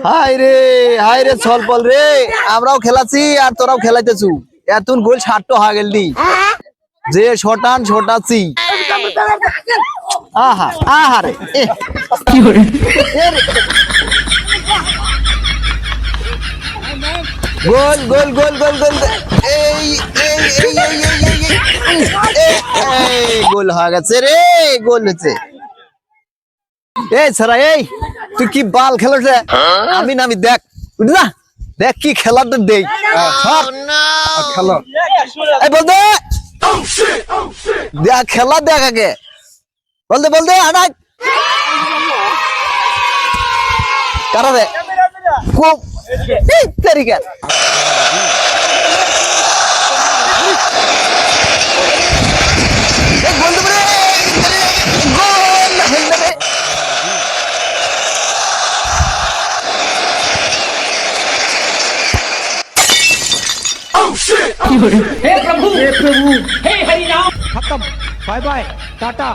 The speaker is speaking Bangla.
হাই রে চল বল রে, আমরাও খেলাছি আর তোরাও খেলাইতেছু। এতন গোল 60 হয়ে গেল নি, যে শটান শটাছি। আহা আহা রে কি হরে গোল গোল গোল গোল গোল এই এই এই এই গোল হয়ে গেছে রে, গোল হয়েছে। এই সারা এই তুই কি বাল খেলো রে? আমি নামি দেখ বুঝলা, দেখ কি খেলাটা দেই খেলো এই বল দে, দেখ খেলা দেখ আগে বল দে আনাক কারা রে খুব এই তরিকা এই বল দে গোল হল রে। हे प्रभु हे हरि नाम खत्म बाय बाय टाटा।